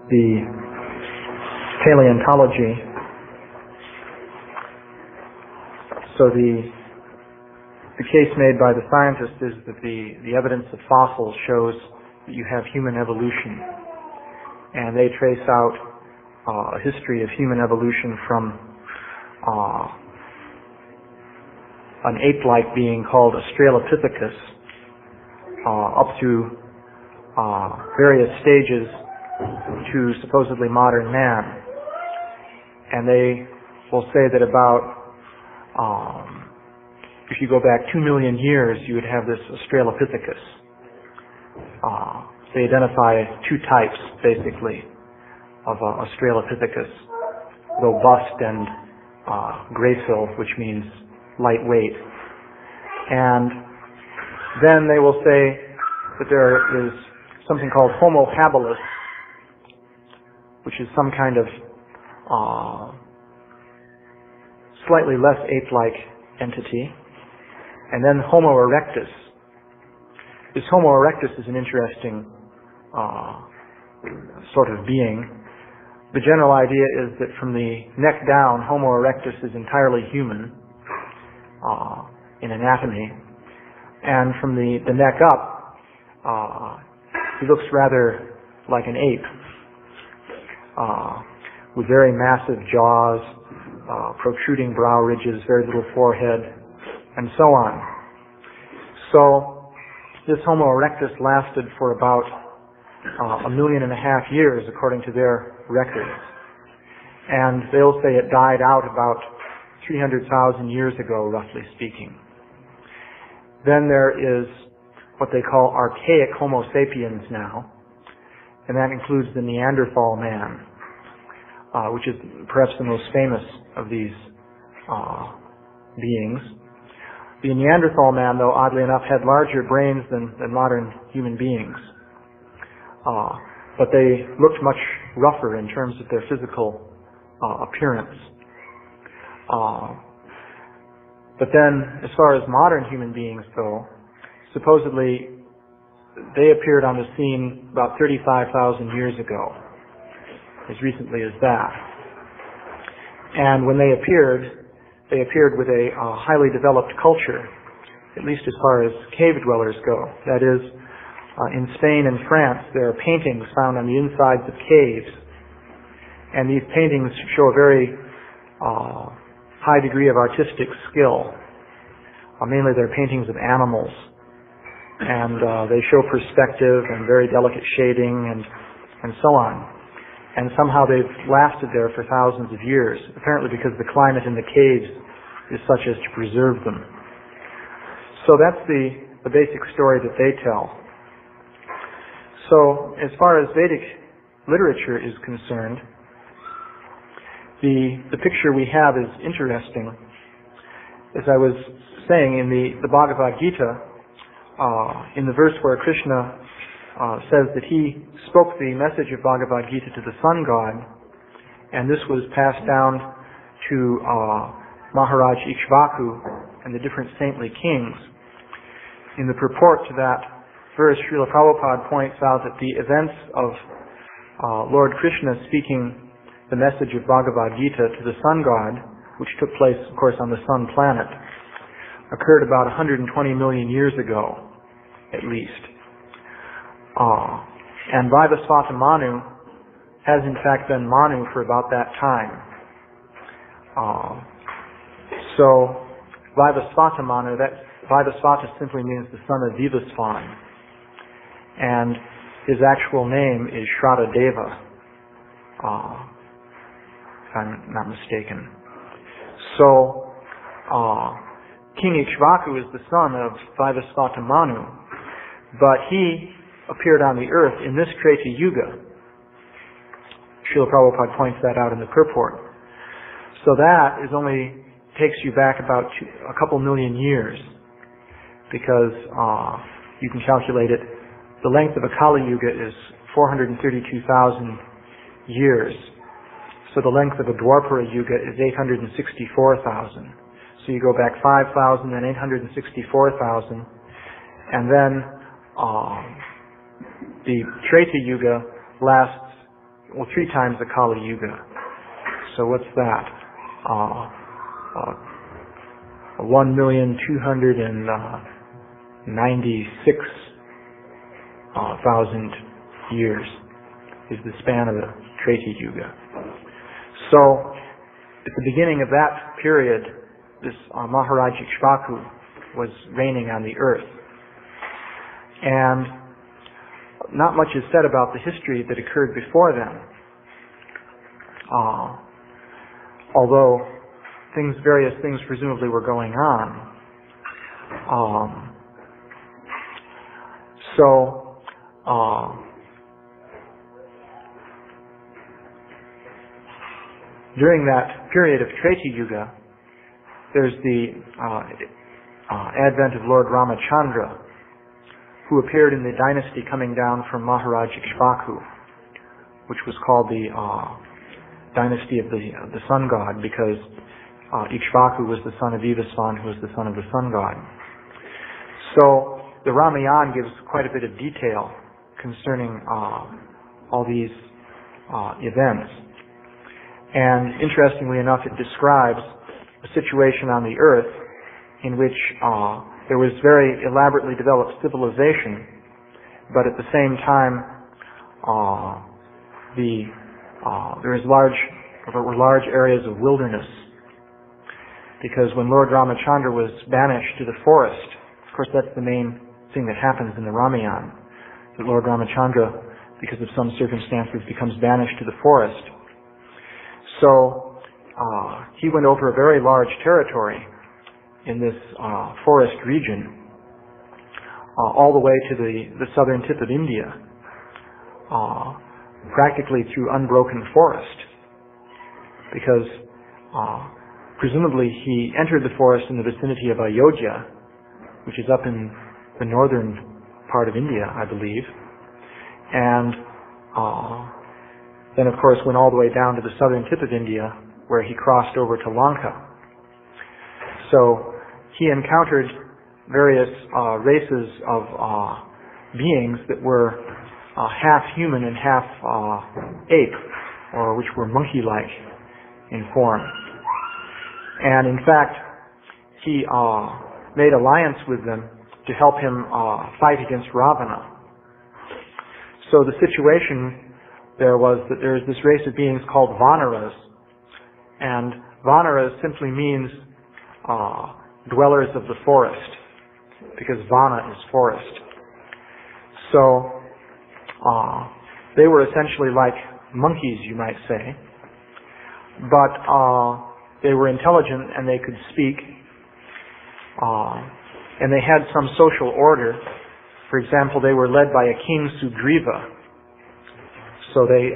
the paleontology. So the case made by the scientists is that the evidence of fossils shows that you have human evolution, and they trace out a history of human evolution from an ape-like being called Australopithecus up through various stages to supposedly modern man. And they will say that about if you go back 2 million years, you would have this Australopithecus. They identify two types, basically, of Australopithecus: robust and gracile, which means lightweight. And then they will say that there is something called Homo habilis, which is some kind of slightly less ape-like entity. And then Homo erectus. This Homo erectus is an interesting sort of being. The general idea is that from the neck down, Homo erectus is entirely human in anatomy. And from the neck up, he looks rather like an ape, with very massive jaws, protruding brow ridges, very little forehead, and so on. So this Homo erectus lasted for about 1.5 million years, according to their records. And they'll say it died out about 300,000 years ago, roughly speaking. Then there is what they call archaic Homo sapiens now, and that includes the Neanderthal man, which is perhaps the most famous of these beings. The Neanderthal man, though, oddly enough, had larger brains than modern human beings. But they looked much rougher in terms of their physical appearance. But then, as far as modern human beings go, supposedly they appeared on the scene about 35,000 years ago, as recently as that. And when they appeared with a highly developed culture, at least as far as cave dwellers go. That is, in Spain and France, there are paintings found on the insides of caves, and these paintings show a very high degree of artistic skill. Mainly they're paintings of animals, and they show perspective and very delicate shading and so on. And somehow they've lasted there for thousands of years, apparently because the climate in the caves is such as to preserve them. So that's the basic story that they tell. So as far as Vedic literature is concerned, the picture we have is interesting. As I was saying, in the Bhagavad Gita, in the verse where Krishna says that he spoke the message of Bhagavad Gita to the sun god, and this was passed down to Maharaj Ikshvaku and the different saintly kings. In the purport to that verse, Srila Prabhupada points out that the events of Lord Krishna speaking the message of Bhagavad Gita to the sun god, which took place, of course, on the sun planet, occurred about 120 million years ago, at least. And Vaivasvata Manu has in fact been Manu for about that time. So Vaivasvata Manu, that Vaivasvata simply means the son of Vivasvan, and his actual name is Shraddha Deva, if I'm not mistaken. So King Ikshvaku is the son of Vaivasvata Manu, but he appeared on the earth in this Treta Yuga. Srila Prabhupada points that out in the purport. So that takes you back about a couple million years, because you can calculate it. The length of a Kali Yuga is 432,000 years. So the length of a Dwapara Yuga is 864,000. So you go back 5,000 and 864,000, and then the Treta Yuga lasts well, 3 times the Kali Yuga. So what's that? 1,296,000 years is the span of the Treti Yuga. So at the beginning of that period, this Maharaj Ikshvaku was reigning on the earth. And not much is said about the history that occurred before then. Although various things presumably were going on. During that period of Treti Yuga, there's the advent of Lord Ramachandra, who appeared in the dynasty coming down from Maharaj Ikshvaku, which was called the dynasty of the sun god, because Ikshvaku was the son of Vivasvan, who was the son of the sun god. So the Ramayana gives quite a bit of detail concerning all these events. And interestingly enough, it describes a situation on the earth in which there was very elaborately developed civilization, but at the same time there were large areas of wilderness, because when Lord Ramachandra was banished to the forest, of course that's the main thing that happens in the Ramayana, that Lord Ramachandra, because of some circumstances, becomes banished to the forest. So he went over a very large territory in this forest region, all the way to the southern tip of India, practically through unbroken forest, because presumably he entered the forest in the vicinity of Ayodhya, which is up in the northern part of India, I believe, and then of course went all the way down to the southern tip of India, where he crossed over to Lanka. So he encountered various races of beings that were half human and half ape, or which were monkey-like in form. And in fact, he made alliance with them to help him fight against Ravana. So the situation there was that there is this race of beings called Vanaras, and Vanaras simply means dwellers of the forest, because Vana is forest. So they were essentially like monkeys, you might say, but they were intelligent and they could speak, and they had some social order. For example, they were led by a king Sugriva, so they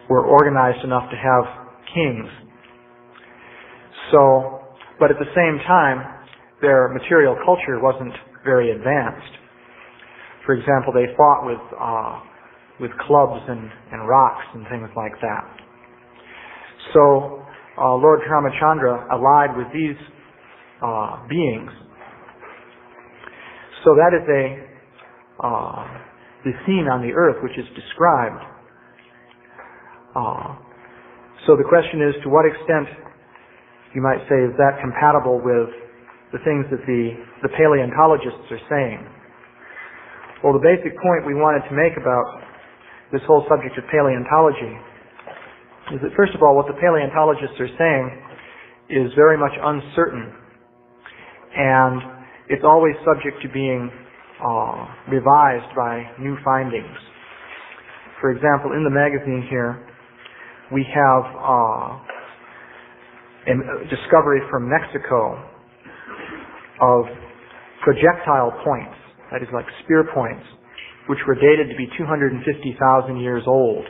were organized enough to have kings. So, but at the same time, their material culture wasn't very advanced. For example, they fought with clubs and rocks and things like that. So Lord Ramachandra allied with these beings. So that is the scene on the earth which is described. So the question is, to what extent, you might say, is that compatible with the things that the paleontologists are saying? Well, the basic point we wanted to make about this whole subject of paleontology is that, first of all, what the paleontologists are saying is very much uncertain, and it's always subject to being revised by new findings. For example, in the magazine here, we have a discovery from Mexico of projectile points, that is like spear points, which were dated to be 250,000 years old.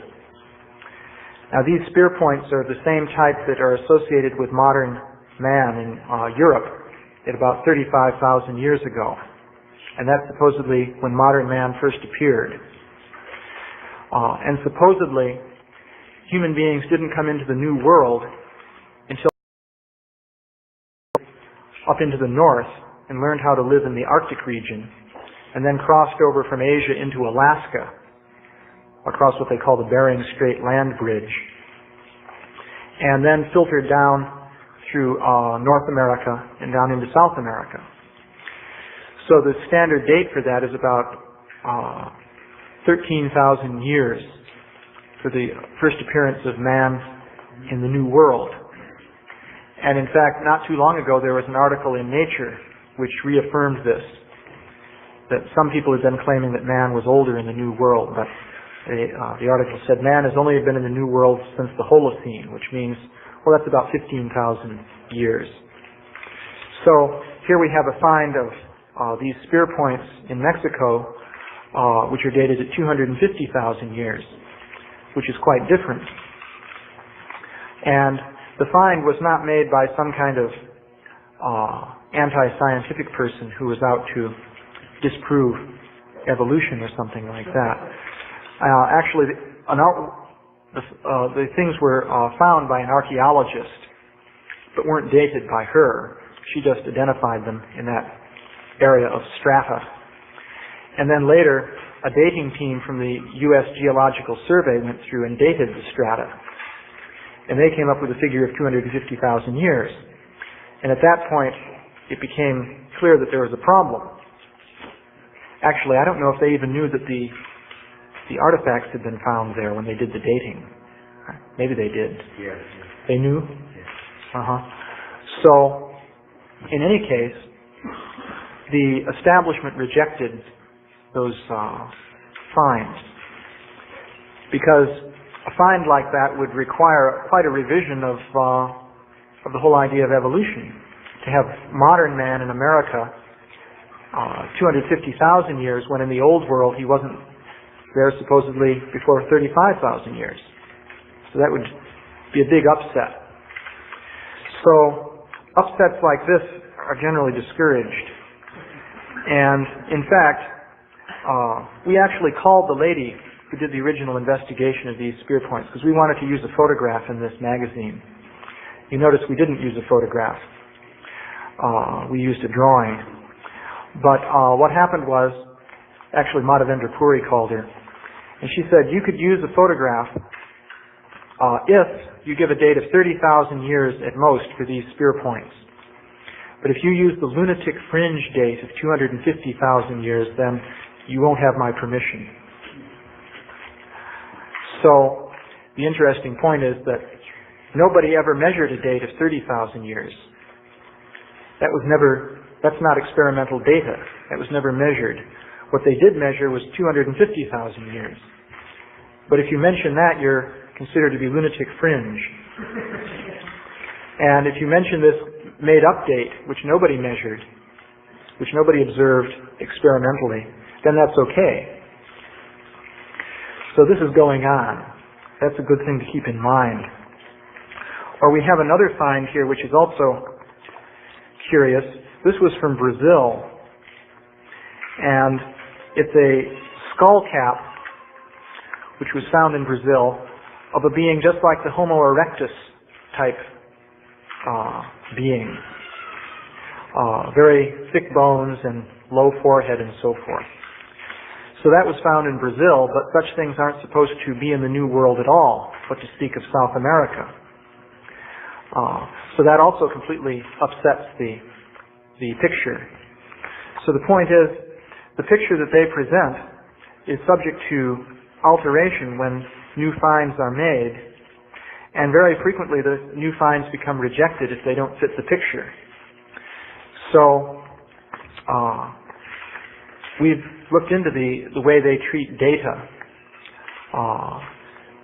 Now these spear points are the same type that are associated with modern man in Europe at about 35,000 years ago. And that's supposedly when modern man first appeared. And supposedly, human beings didn't come into the New World until up into the north and learned how to live in the Arctic region, and then crossed over from Asia into Alaska, across what they call the Bering Strait land bridge, and then filtered down through North America and down into South America. So the standard date for that is about 13,000 years for the first appearance of man in the New World. And in fact, not too long ago, there was an article in Nature which reaffirmed this, that some people had been claiming that man was older in the New World, but the article said man has only been in the New World since the Holocene, which means, well, that's about 15,000 years. So here we have a find of these spear points in Mexico, which are dated at 250,000 years, which is quite different. And the find was not made by some kind of anti-scientific person who was out to disprove evolution or something like that. Actually, the things were found by an archaeologist, but weren't dated by her. She just identified them in that area of strata. And then later, a dating team from the U.S. Geological Survey went through and dated the strata. And they came up with a figure of 250,000 years. And at that point, it became clear that there was a problem. Actually, I don't know if they even knew that the artifacts had been found there when they did the dating. Maybe they did. Yes. They knew? Yes. So, in any case, the establishment rejected those finds, because a find like that would require quite a revision of the whole idea of evolution. To have modern man in America 250,000 years, when in the old world he wasn't there supposedly before 35,000 years. So that would be a big upset. So upsets like this are generally discouraged. And in fact, we actually called the lady who did the original investigation of these spear points, because we wanted to use a photograph in this magazine. You notice we didn't use a photograph. We used a drawing. But what happened was, actually Madhavendra Puri called her, and she said, you could use a photograph if you give a date of 30,000 years at most for these spear points. But if you use the lunatic fringe date of 250,000 years, then you won't have my permission. So the interesting point is that nobody ever measured a date of 30,000 years. That's not experimental data. That was never measured. What they did measure was 250,000 years. But if you mention that, you're considered to be lunatic fringe. And if you mention this made-up date, which nobody measured, which nobody observed experimentally, then that's okay. So this is going on. That's a good thing to keep in mind. Or we have another find here, which is also curious. This was from Brazil, and it's a skull cap which was found in Brazil of a being just like the Homo erectus type being. Very thick bones and low forehead and so forth. So that was found in Brazil, but such things aren't supposed to be in the New World at all, but to speak of South America. So that also completely upsets the picture. So the point is, the picture that they present is subject to alteration when new finds are made, and very frequently the new finds become rejected if they don't fit the picture. So we've looked into the way they treat data.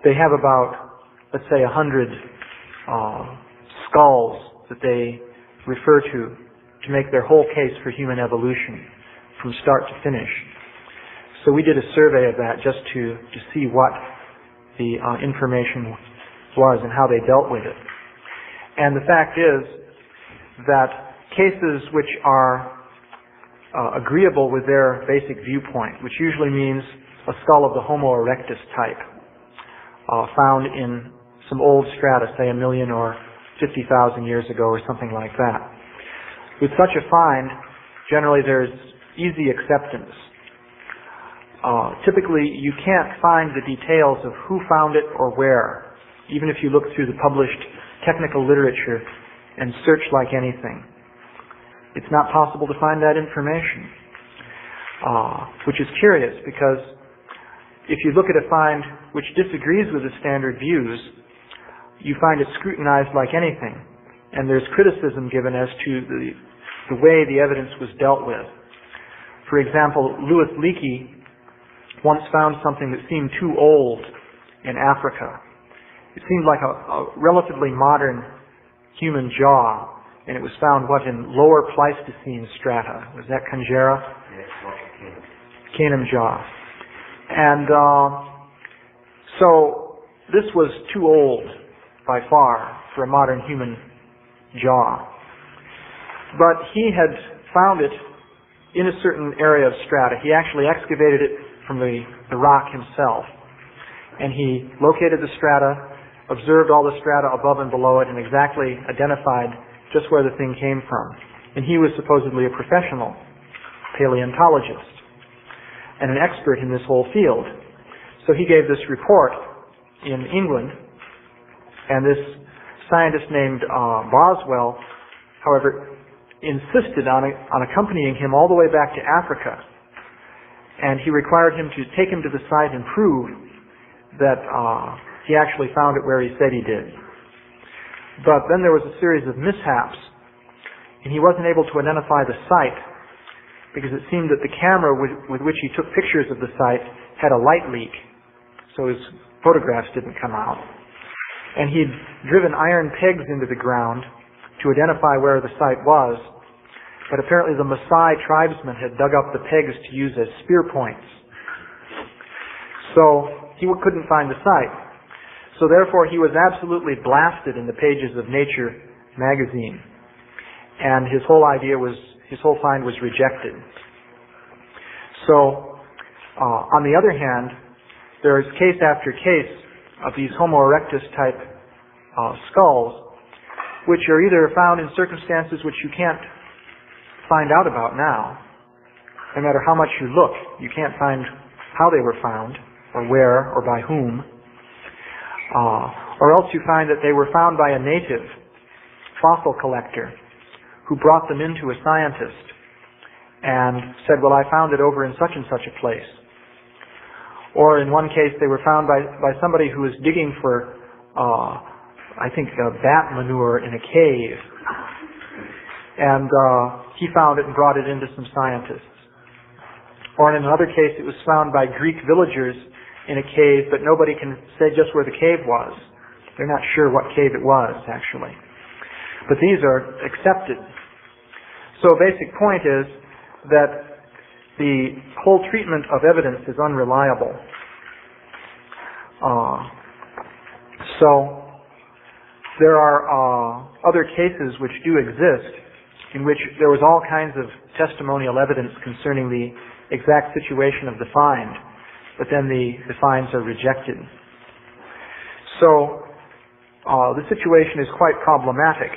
They have about, let's say, 100 skulls that they refer to make their whole case for human evolution from start to finish. So we did a survey of that just to see what the information was and how they dealt with it. And the fact is that cases which are agreeable with their basic viewpoint, which usually means a skull of the Homo erectus type, found in some old strata, say 1 million or 50,000 years ago or something like that. With such a find, generally there's easy acceptance. typically you can't find the details of who found it or where, even if you look through the published technical literature and search like anything. It's not possible to find that information, which is curious because if you look at a find which disagrees with the standard views, you find it scrutinized like anything, and there's criticism given as to the way the evidence was dealt with. For example, Louis Leakey once found something that seemed too old in Africa. It seemed like a relatively modern human jaw, and it was found, in lower Pleistocene strata. Was that Conjera? Yes, Canum jaw. And so this was too old by far for a modern human jaw. But he had found it in a certain area of strata. He actually excavated it from the rock himself. And he located the strata, observed all the strata above and below it, and exactly identified just where the thing came from. And he was supposedly a professional paleontologist and an expert in this whole field. So he gave this report in England, and this scientist named Boswell, however, insisted on accompanying him all the way back to Africa, and he required him to take him to the site and prove that he actually found it where he said he did. But then there was a series of mishaps, and he wasn't able to identify the site because it seemed that the camera with which he took pictures of the site had a light leak, so his photographs didn't come out. And he'd driven iron pegs into the ground to identify where the site was, but apparently the Maasai tribesmen had dug up the pegs to use as spear points. So he couldn't find the site. So therefore he was absolutely blasted in the pages of Nature magazine. And his whole find was rejected. So, on the other hand, there is case after case of these Homo erectus type skulls, which are either found in circumstances which you can't find out about now. No matter how much you look, you can't find how they were found, or where, or by whom. Or else you find that they were found by a native fossil collector who brought them into a scientist and said, well, I found it over in such and such a place. Or in one case, they were found by somebody who was digging for, I think, bat manure in a cave. And he found it and brought it into some scientists. Or in another case, it was found by Greek villagers in a cave, but nobody can say just where the cave was. They're not sure what cave it was, actually. But these are accepted. So a basic point is that the whole treatment of evidence is unreliable. So there are other cases which do exist in which there was all kinds of testimonial evidence concerning the exact situation of the find, but then the finds are rejected. So the situation is quite problematic.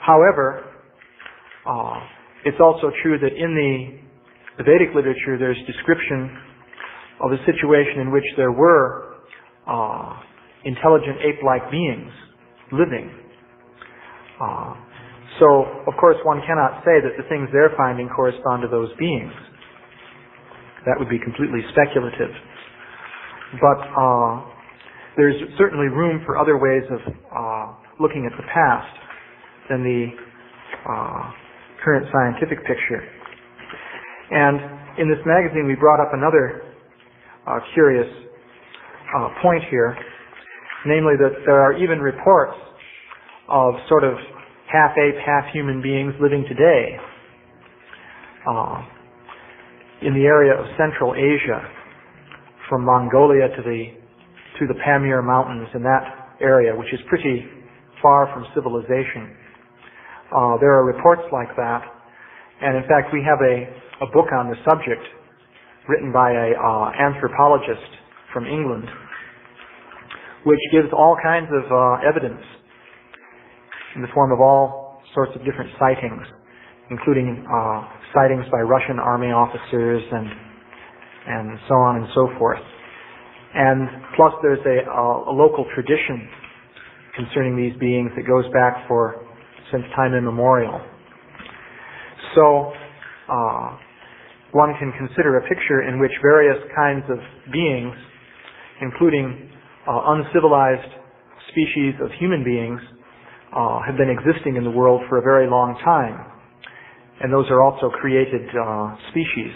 However, it's also true that in the Vedic literature there's description of a situation in which there were intelligent ape-like beings living. So, of course, one cannot say that the things they're finding correspond to those beings. That would be completely speculative. But there's certainly room for other ways of looking at the past than the current scientific picture. And in this magazine we brought up another curious point here, namely that there are even reports of sort of half ape, half human beings living today in the area of Central Asia, from Mongolia to the Pamir Mountains in that area, which is pretty far from civilization. There are reports like that, and in fact we have a book on the subject written by an anthropologist from England, which gives all kinds of evidence in the form of all sorts of different sightings. including sightings by Russian army officers and so on and so forth. And plus there's a local tradition concerning these beings that goes back since time immemorial. So one can consider a picture in which various kinds of beings, including uncivilized species of human beings, have been existing in the world for a very long time. And those are also created species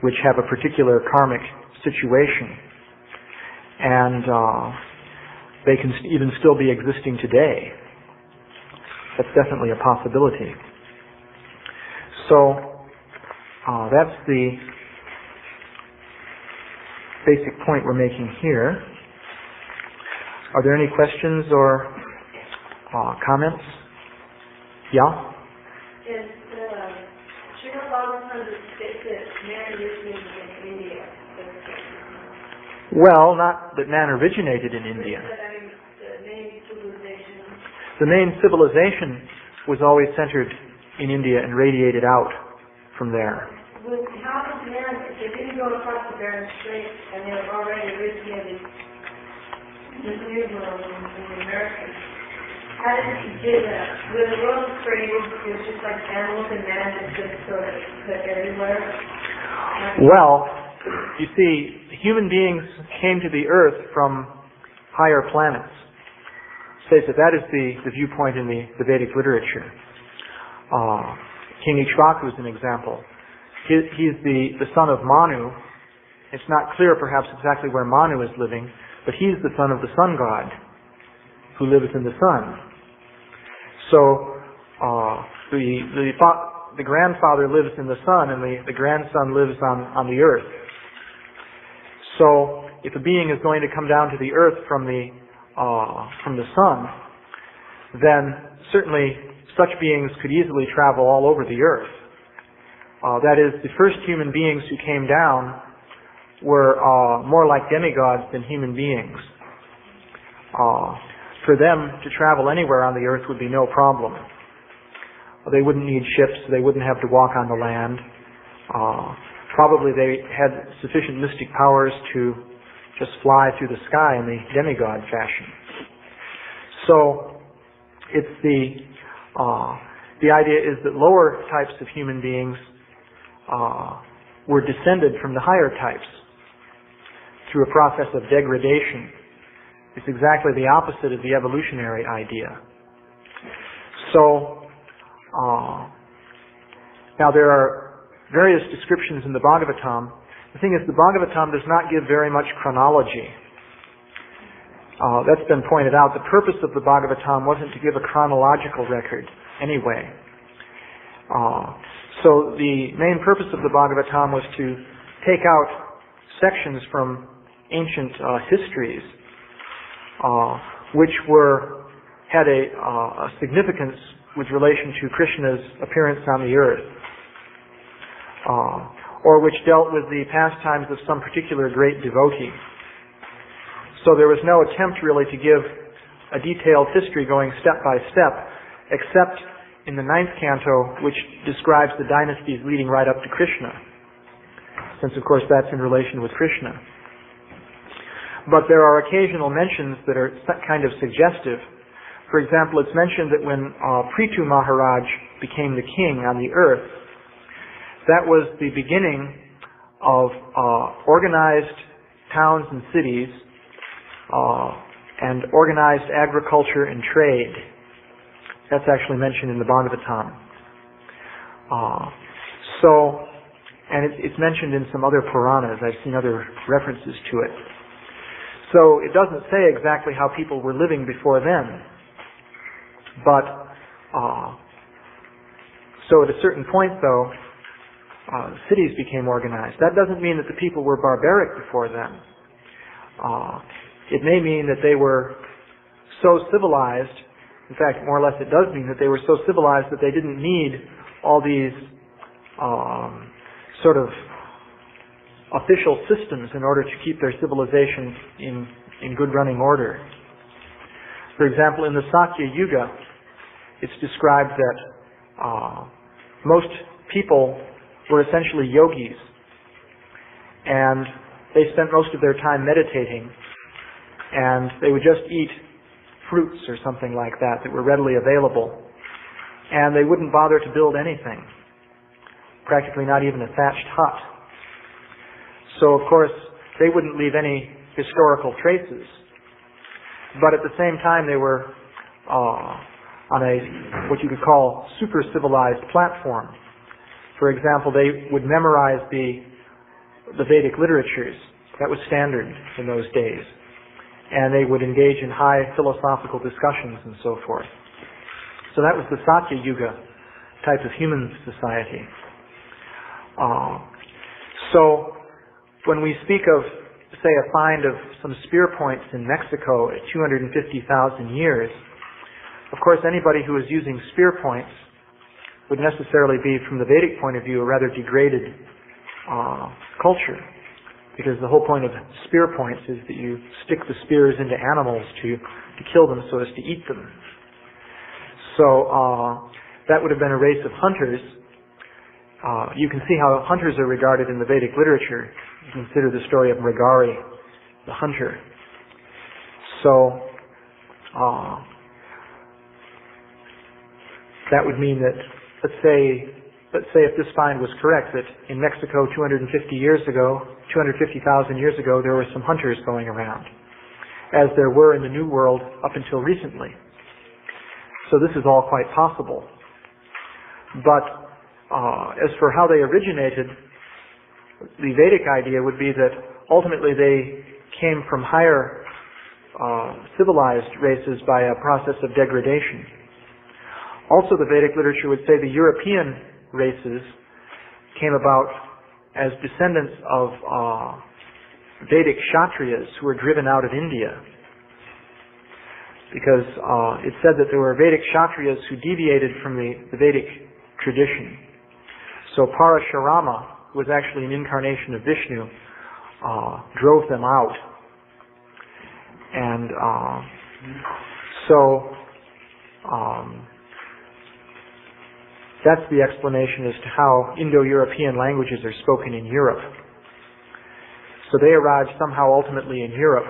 which have a particular karmic situation. And they can even still be existing today. That's definitely a possibility. So that's the basic point we're making here. Are there any questions or comments? Yeah? Is Srila Bhagavatam states that man originated in India? Well, not that man originated in India. The main civilization was always centered in India and radiated out from there. How does man, if they didn't go across the Bering Strait and they were already originated in the New World and in the Americas, how did he do that? When the world was created, it was just like animals and man just sort of put everywhere? Well, you see, human beings came to the earth from higher planets. Says that is the viewpoint in the Vedic literature. King Ikshvaku is an example. He's the son of Manu. It's not clear perhaps exactly where Manu is living, but he's the son of the sun god who lives in the sun. So the grandfather lives in the sun and the grandson lives on the earth. So if a being is going to come down to the earth from the sun, then certainly such beings could easily travel all over the earth. That is, the first human beings who came down were more like demigods than human beings. For them to travel anywhere on the earth would be no problem. They wouldn't need ships, they wouldn't have to walk on the land. Probably they had sufficient mystic powers to just fly through the sky in the demigod fashion. So it's the idea is that lower types of human beings were descended from the higher types through a process of degradation. It's exactly the opposite of the evolutionary idea. So now there are various descriptions in the Bhagavatam. The thing is, the Bhagavatam does not give very much chronology. That's been pointed out. The purpose of the Bhagavatam wasn't to give a chronological record anyway. So the main purpose of the Bhagavatam was to take out sections from ancient histories which had a significance with relation to Krishna's appearance on the earth, or which dealt with the pastimes of some particular great devotee. So there was no attempt really to give a detailed history going step by step, except in the 9th canto, which describes the dynasties leading right up to Krishna, since of course that's in relation with Krishna. But there are occasional mentions that are kind of suggestive. For example, it's mentioned that when Prithu Maharaj became the king on the earth, that was the beginning of organized towns and cities and organized agriculture and trade. That's actually mentioned in the Bhagavatam. And it's mentioned in some other Puranas. I've seen other references to it. So it doesn't say exactly how people were living before then. But so at a certain point, though, cities became organized. That doesn't mean that the people were barbaric before then. It may mean that they were so civilized, in fact, more or less it does mean that they were so civilized that they didn't need all these sort of official systems in order to keep their civilization in good running order. For example, in the Sakya Yuga, it's described that most people were essentially yogis, and they spent most of their time meditating, and they would just eat fruits or something like that were readily available, and they wouldn't bother to build anything, practically not even a thatched hut. So, of course, they wouldn't leave any historical traces, but at the same time they were on what you could call super civilized platform. For example, they would memorize the Vedic literatures. That was standard in those days. And they would engage in high philosophical discussions and so forth. So that was the Satya Yuga type of human society. So when we speak of, say, a find of some spear points in Mexico at 250,000 years, of course anybody who is using spear points would necessarily be, from the Vedic point of view, a rather degraded culture. Because the whole point of spear points is that you stick the spears into animals to kill them so as to eat them. So that would have been a race of hunters. You can see how hunters are regarded in the Vedic literature. You consider the story of Mrigari, the hunter. So that would mean that, let's say if this find was correct, that in Mexico 250,000 years ago, there were some hunters going around, as there were in the New World up until recently. So this is all quite possible. But as for how they originated, the Vedic idea would be that ultimately they came from higher civilized races by a process of degradation. Also, the Vedic literature would say the European races came about as descendants of Vedic Kshatriyas who were driven out of India. Because it said that there were Vedic Kshatriyas who deviated from the Vedic tradition. So Parashurama, who was actually an incarnation of Vishnu, drove them out. And that's the explanation as to how Indo-European languages are spoken in Europe. So they arrived somehow ultimately in Europe,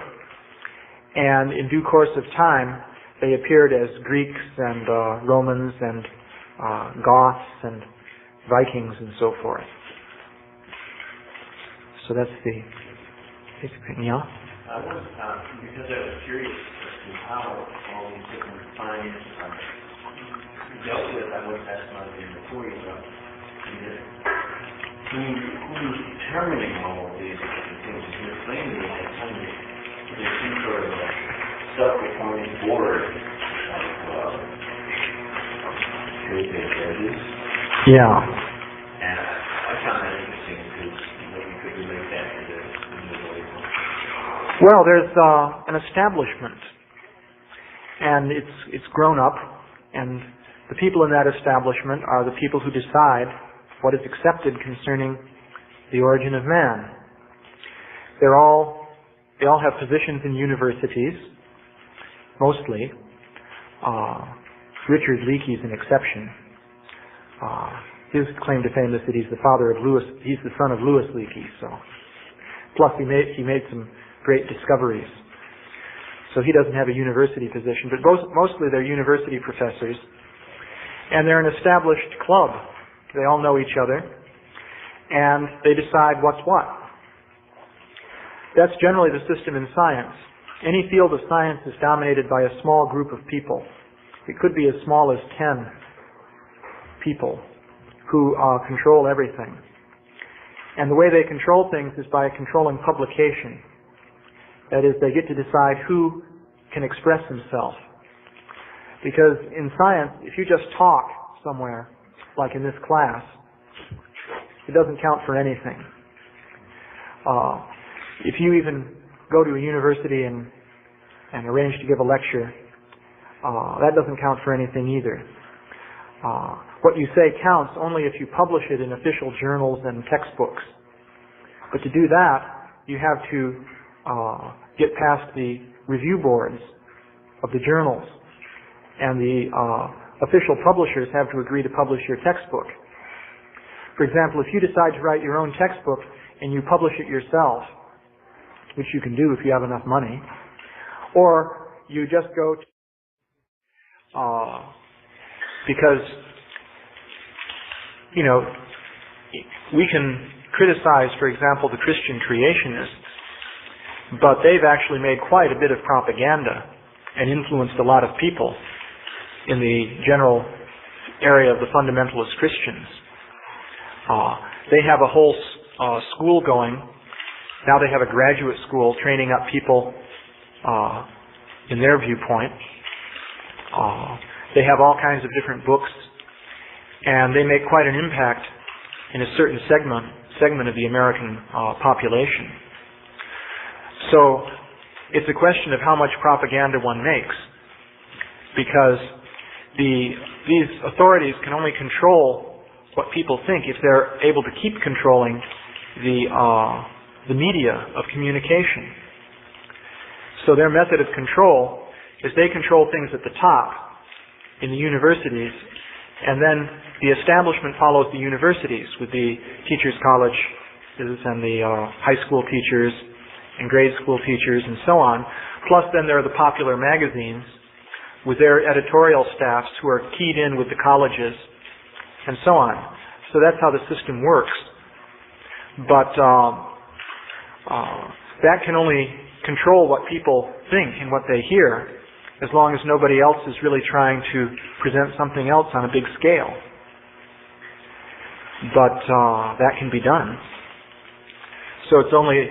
and in due course of time they appeared as Greeks and Romans and Goths and Vikings and so forth. So that's the basic thing. Yeah? I was, because I was curious as to how all these different finds are dealt with. I was asked about it before you about who's determining all of these different things. You're saying that there's some sort of a self-appointed board of judges. Yeah. And I found that interesting because you could relate that to the Well, there's an establishment, and it's grown up, and the people in that establishment are the people who decide what is accepted concerning the origin of man. They all have positions in universities, mostly. Richard Leakey is an exception. His claim to fame is that he's the son of Louis Leakey. So, plus he made some great discoveries. So he doesn't have a university position, but mostly they're university professors. And they're an established club. They all know each other, and they decide what's what. That's generally the system in science. Any field of science is dominated by a small group of people. It could be as small as 10 people who control everything. And the way they control things is by controlling publication. That is, they get to decide who can express himself. Because in science, if you just talk somewhere, like in this class, it doesn't count for anything. If you even go to a university and arrange to give a lecture, that doesn't count for anything either. What you say counts only if you publish it in official journals and textbooks. But to do that, you have to get past the review boards of the journals. And the official publishers have to agree to publish your textbook. For example, if you decide to write your own textbook and you publish it yourself, which you can do if you have enough money, or you just go to, because, you know, we can criticize, for example, the Christian creationists, but they've actually made quite a bit of propaganda and influenced a lot of people in the general area of the fundamentalist Christians. They have a whole school going. Now they have a graduate school training up people in their viewpoint. They have all kinds of different books, and they make quite an impact in a certain segment of the American population. So it's a question of how much propaganda one makes, because these authorities can only control what people think if they're able to keep controlling the media of communication. So their method of control is they control things at the top in the universities, and then the establishment follows the universities with the teachers' colleges and the high school teachers and grade school teachers and so on. Plus then there are the popular magazines with their editorial staffs who are keyed in with the colleges and so on. So that's how the system works. But that can only control what people think and what they hear, as long as nobody else is really trying to present something else on a big scale. But that can be done. So it's only,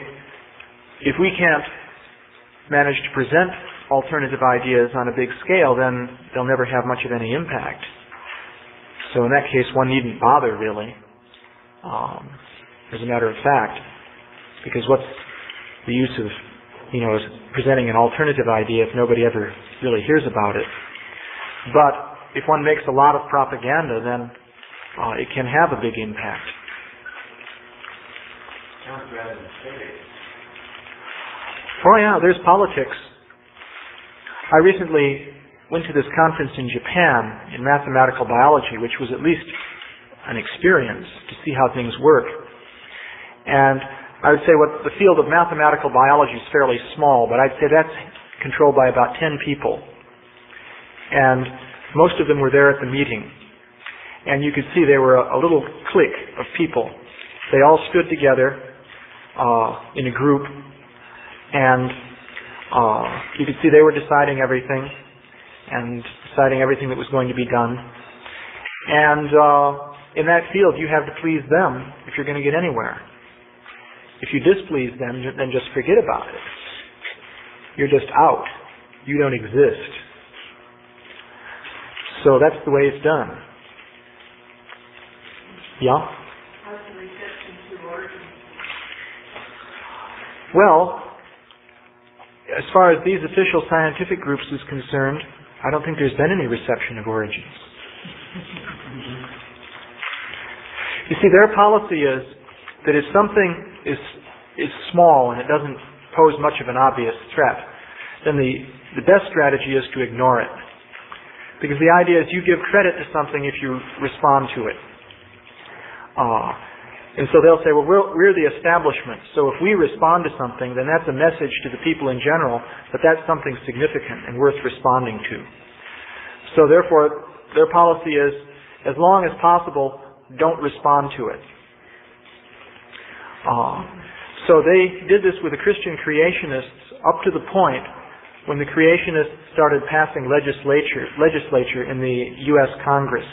if we can't manage to present alternative ideas on a big scale, then they'll never have much of any impact. So in that case, one needn't bother really, as a matter of fact, because what's the use of, presenting an alternative idea if nobody ever really hears about it? But if one makes a lot of propaganda, then it can have a big impact. Sounds rather mysterious. Oh yeah, there's politics. I recently went to this conference in Japan in mathematical biology, which was at least an experience to see how things work. And I would say the field of mathematical biology is fairly small, but I'd say that's controlled by about 10 people. And most of them were there at the meeting. And you could see they were a little clique of people. They all stood together in a group, and you could see they were deciding everything and deciding everything that was going to be done. And in that field, you have to please them if you're going to get anywhere. If you displease them, then just forget about it. You're just out. You don't exist. So that's the way it's done. Yeah? How's the reception to origins? Well, as far as these official scientific groups is concerned, I don't think there's been any reception of origins. You see, their policy is that if something is small and it doesn't pose much of an obvious threat, then the best strategy is to ignore it. Because the idea is you give credit to something if you respond to it. And so they'll say, well, we're the establishment, so if we respond to something, then that's a message to the people in general that that's something significant and worth responding to. So therefore, their policy is, as long as possible, don't respond to it. So they did this with the Christian creationists up to the point when the creationists started passing legislature in the U.S. Congress.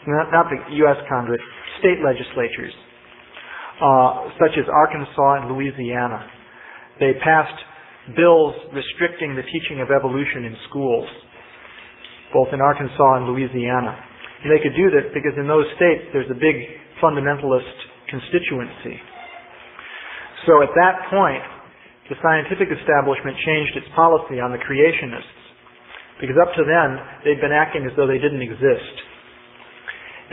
Not the U.S. Congress, state legislatures, such as Arkansas and Louisiana. They passed bills restricting the teaching of evolution in schools, both in Arkansas and Louisiana. And they could do this because in those states there's a big fundamentalist constituency. So at that point, the scientific establishment changed its policy on the creationists, because up to then they'd been acting as though they didn't exist.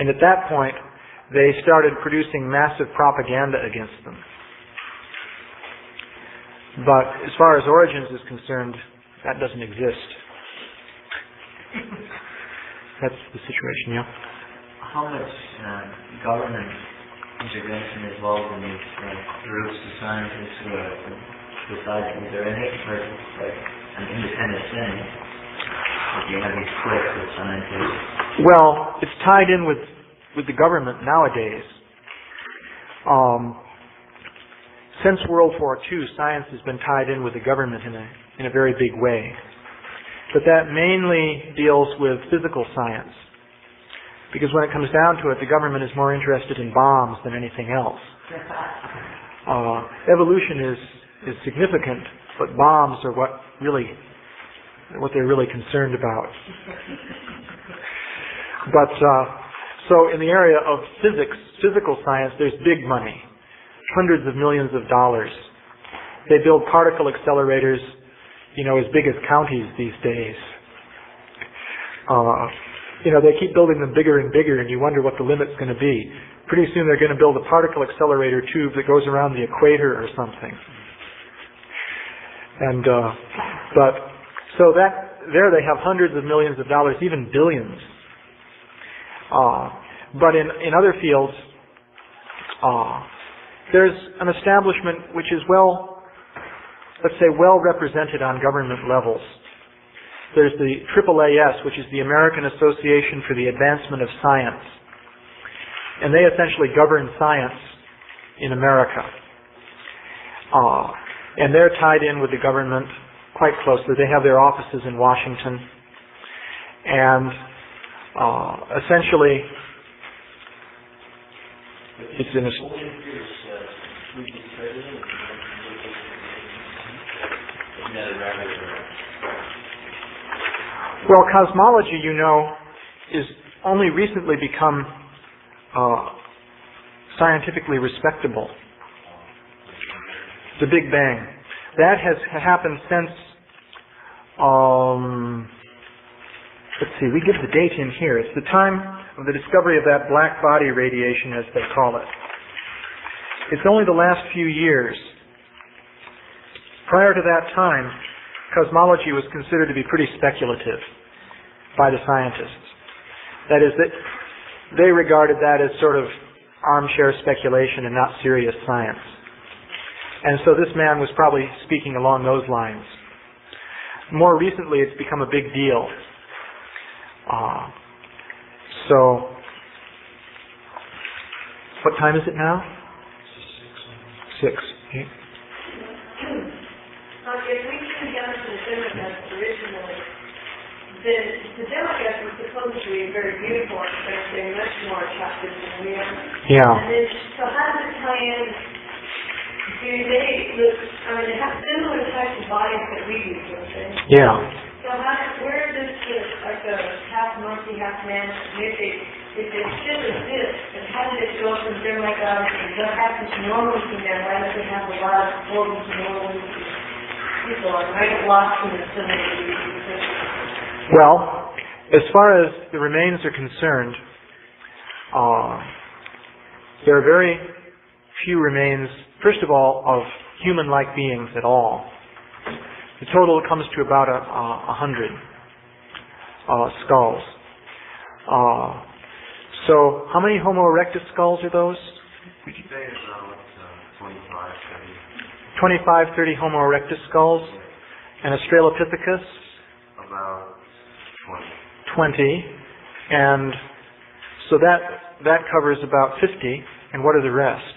And at that point, they started producing massive propaganda against them. But as far as origins is concerned, that doesn't exist. That's the situation, yeah. how much government intervention is involved in these groups of scientists who are deciding? Is there any like an independent thing? Like you have these cliques of scientists. Well, it's tied in with the government nowadays. Since World War II, science has been tied in with the government in a very big way. But that mainly deals with physical science. Because when it comes down to it, the government is more interested in bombs than anything else. Evolution is significant, but bombs are what they're really concerned about. But so in the area of physical science, there's big money, hundreds of millions of dollars. They build particle accelerators, as big as counties these days. They keep building them bigger and bigger, and you wonder what the limit's going to be. Pretty soon they're going to build a particle accelerator tube that goes around the equator or something. And so there they have hundreds of millions of dollars, even billions. But in other fields, there's an establishment which is well represented on government levels. There's the AAAS, which is the American Association for the Advancement of Science. And they essentially govern science in America. And they're tied in with the government quite closely. They have their offices in Washington. And essentially, it's in a... Well, cosmology, is only recently become scientifically respectable. The Big Bang. That has happened since, let's see, we give the date in here. It's the time of the discovery of that black body radiation, as they call it. It's only the last few years. Prior to that time, cosmology was considered to be pretty speculative by the scientists. That is, that they regarded that as sort of armchair speculation and not serious science. And so this man was probably speaking along those lines. More recently, it's become a big deal. So, what time is it now? 6. Okay. If we came down to the Democrats originally, then the Democrats were supposed to be very beautiful and they're much more attractive than we are. Yeah. And then, so how does it tie in? Do they look, they have similar types of bodies that we do, don't they? Yeah. So where does this, like a half monkey, half man, if it still exists, then how did it go from them like us, and what happens normally to them? Why does it have a lot of organs normally? People are right lost in the similar. Well, as far as the remains are concerned, there are very few remains, first of all, of human-like beings at all. The total comes to about 100 skulls. So, how many Homo erectus skulls are those? Would you say about 25, 30? 25, 30 Homo erectus skulls, and Australopithecus? About 20. And so that covers about 50. And what are the rest?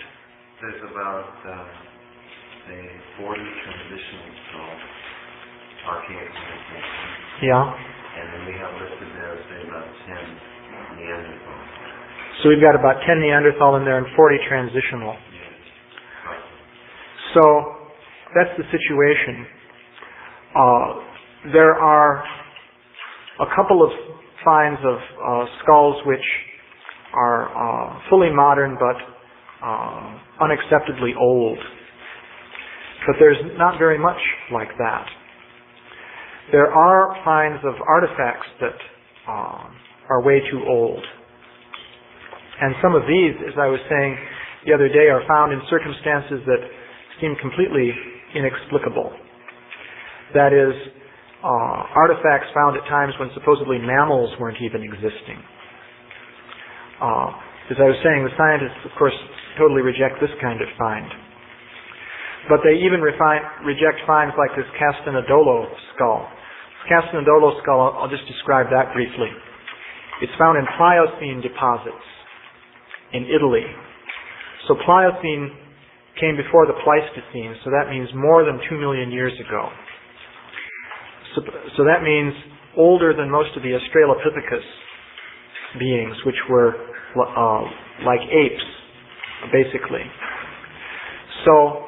There's about, say, 40 transitional skulls, archaic transitions. Yeah. And then we have listed there, say, about 10 Neanderthal. So we've got about 10 Neanderthal in there and 40 transitional. So that's the situation. There are a couple of finds of skulls which are fully modern but unacceptably old. But there's not very much like that. There are finds of artifacts that are way too old. And some of these, as I was saying the other day, are found in circumstances that seem completely inexplicable. That is, artifacts found at times when supposedly mammals weren't even existing. As I was saying, the scientists, of course, totally reject this kind of find. But they even reject finds like this Castanedolo skull. This Castanedolo skull, I'll just describe that briefly. It's found in Pliocene deposits in Italy. So Pliocene came before the Pleistocene, so that means more than 2 million years ago. So that means older than most of the Australopithecus beings, which were like apes, basically. So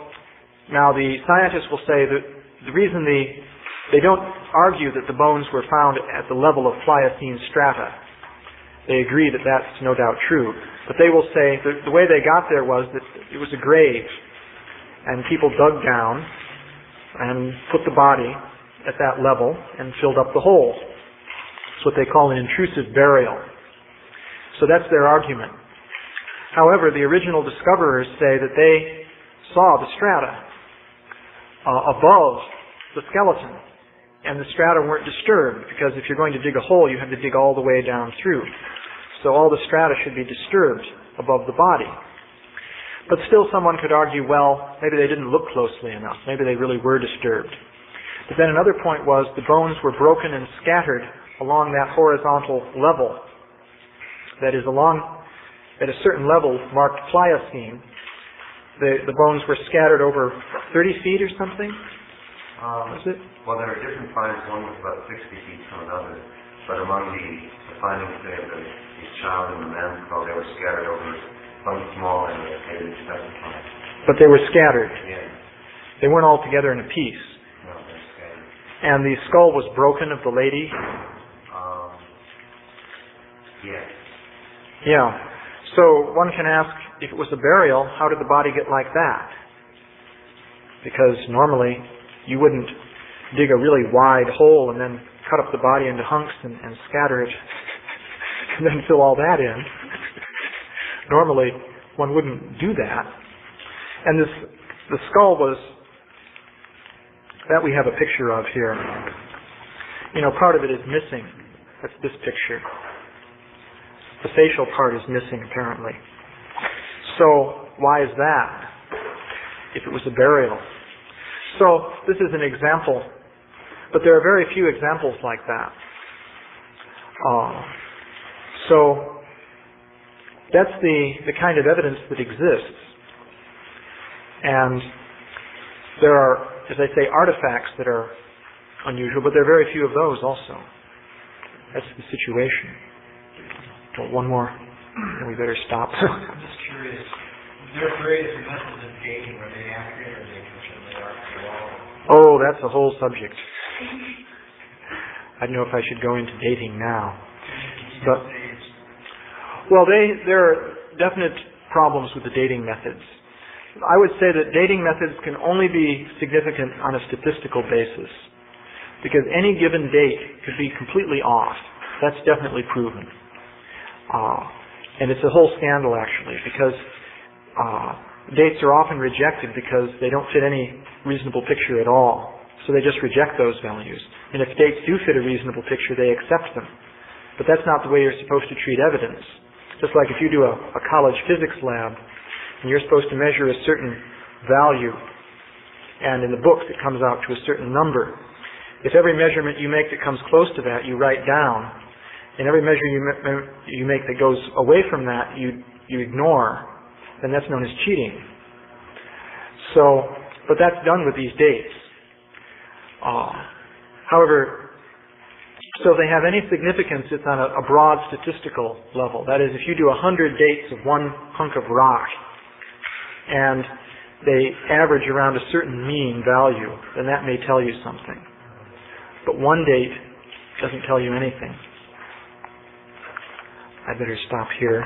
now the scientists will say that the reason they don't argue that the bones were found at the level of Pliocene strata. They agree that that's no doubt true. But they will say that the way they got there was that it was a grave, and people dug down and put the body at that level and filled up the hole. It's what they call an intrusive burial. So that's their argument. However, the original discoverers say that they saw the strata above the skeleton, and the strata weren't disturbed, because if you're going to dig a hole, you have to dig all the way down through. So all the strata should be disturbed above the body. But still someone could argue, well, maybe they didn't look closely enough. Maybe they really were disturbed. But then another point was the bones were broken and scattered along that horizontal level. That is, at a certain level marked Pliocene. The bones were scattered over 30 feet or something? Was it? Well, there are different finds. One was about 60 feet from another. But among the findings there, the child and the man's skull, they were scattered over some small area they didn't specify. But they were scattered. Yeah. They weren't all together in a piece. No, they're scattered. And the skull was broken of the lady? Yes. Yeah. So one can ask, if it was a burial, how did the body get like that? Because normally you wouldn't dig a really wide hole and then cut up the body into hunks and scatter it and then fill all that in. Normally one wouldn't do that. And the skull was, that we have a picture of here. You know, part of it is missing. That's this picture. The facial part is missing, apparently. So, why is that? If it was a burial. So, this is an example. But there are very few examples like that. So, that's the kind of evidence that exists. And there are, as I say, artifacts that are unusual, but there are very few of those also. That's the situation. Well, one more, and we better stop. I'm just curious. There are various methods of dating. Are they accurate or are they completely archaeological? Oh, that's a whole subject. I don't know if I should go into dating now. But, well, there are definite problems with the dating methods. I would say that dating methods can only be significant on a statistical basis, because any given date could be completely off. That's definitely proven. And it's a whole scandal, actually, because dates are often rejected because they don't fit any reasonable picture at all. So they just reject those values. And if dates do fit a reasonable picture, they accept them. But that's not the way you're supposed to treat evidence. Just like if you do a college physics lab, and you're supposed to measure a certain value, and in the books it comes out to a certain number. If every measurement you make that comes close to that, you write down, and every measure you make that goes away from that, you ignore, then that's known as cheating. So, but that's done with these dates. However, so if they have any significance, it's on a broad statistical level. That is, if you do 100 dates of one hunk of rock, and they average around a certain mean value, then that may tell you something. But one date doesn't tell you anything. I better stop here.